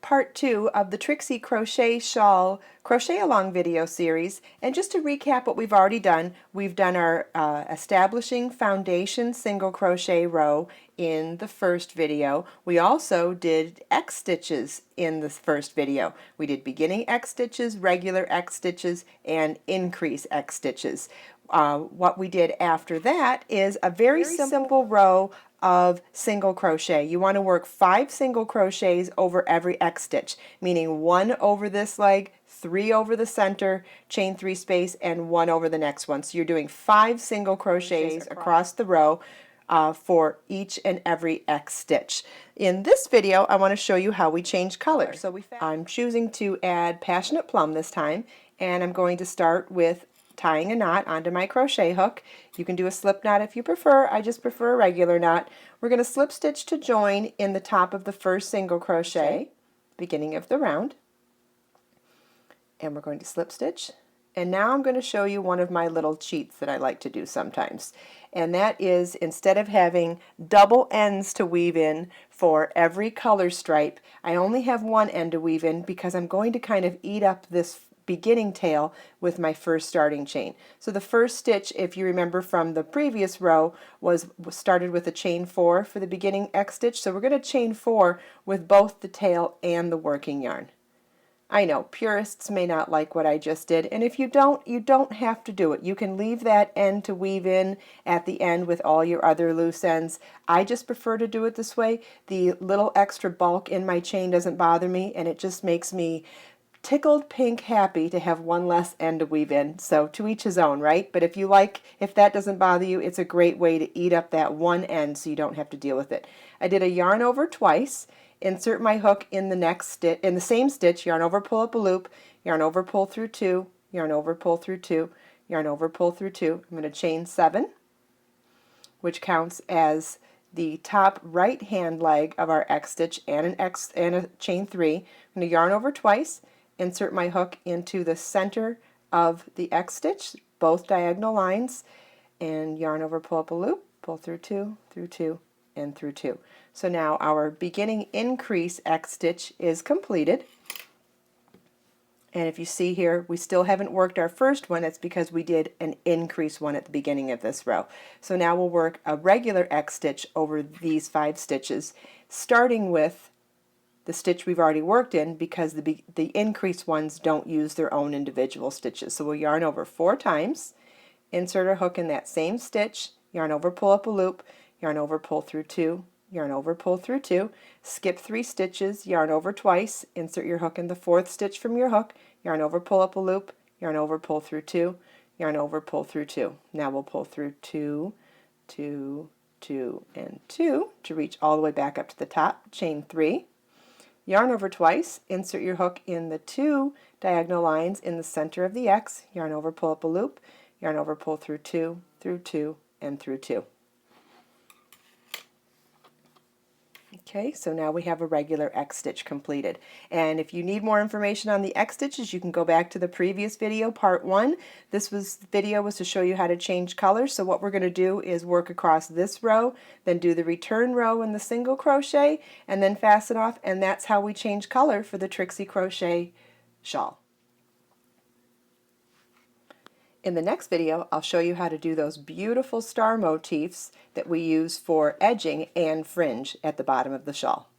part 2 of the Trixie Crochet Shawl Crochet Along video series. And just to recap what we've already done, we've done our establishing foundation single crochet row in the first video. We also did X stitches in the first video. We did beginning X stitches, regular X stitches, and increase X stitches. What we did after that is a very simple row of single crochet. You want to work 5 single crochets over every X stitch, meaning 1 over this leg, 3 over the center, chain 3 space, and 1 over the next one. So you're doing 5 single crochets across the row for each and every X stitch. In this video, I want to show you how we change color. So I'm choosing to add Passionate Plum this time, and I'm going to start with tying a knot onto my crochet hook. You can do a slip knot if you prefer. I just prefer a regular knot. We're going to slip stitch to join in the top of the first single crochet, beginning of the round. And we're going to slip stitch. And now I'm going to show you one of my little cheats that I like to do sometimes. And that is, instead of having double ends to weave in for every color stripe, I only have one end to weave in because I'm going to kind of eat up this beginning tail with my first starting chain. So the first stitch, if you remember from the previous row, was started with a chain 4 for the beginning X stitch. So we're going to chain 4 with both the tail and the working yarn. I know purists may not like what I just did, and if you don't have to do it. You can leave that end to weave in at the end with all your other loose ends. I just prefer to do it this way. The little extra bulk in my chain doesn't bother me, and it just makes me tickled pink happy to have one less end to weave in. So to each his own, right? But if that doesn't bother you, it's a great way to eat up that one end so you don't have to deal with it. I did a yarn over twice, insert my hook in the next stitch, in the same stitch, yarn over, pull up a loop, yarn over, pull through 2, yarn over, pull through 2, yarn over, pull through 2. I'm going to chain 7, which counts as the top right hand leg of our X stitch and a chain 3. I'm going to yarn over twice, insert my hook into the center of the X stitch, both diagonal lines, and yarn over, pull up a loop, pull through 2, through 2, and through 2. So now our beginning increase X stitch is completed. And if you see here, we still haven't worked our first one. That's because we did an increase one at the beginning of this row. So now we'll work a regular X stitch over these 5 stitches, starting with the stitch we've already worked in, because the increase ones don't use their own individual stitches. So we'll yarn over 4 times, insert our hook in that same stitch, yarn over, pull up a loop, yarn over, pull through 2, yarn over, pull through 2, skip 3 stitches, yarn over twice, insert your hook in the 4th stitch from your hook, yarn over, pull up a loop, yarn over, pull through 2, yarn over, pull through 2. Now we'll pull through 2, 2, 2, and 2 to reach all the way back up to the top, chain 3. Yarn over twice, insert your hook in the 2 diagonal lines in the center of the X, yarn over, pull up a loop, yarn over, pull through 2, through 2, and through 2. Okay, so now we have a regular X stitch completed. And if you need more information on the X stitches, you can go back to the previous video, part 1. This video was to show you how to change colors. So what we're going to do is work across this row, then do the return row in the single crochet, and then fasten off, and that's how we change color for the Trixie Crochet Shawl. In the next video, I'll show you how to do those beautiful star motifs that we use for edging and fringe at the bottom of the shawl.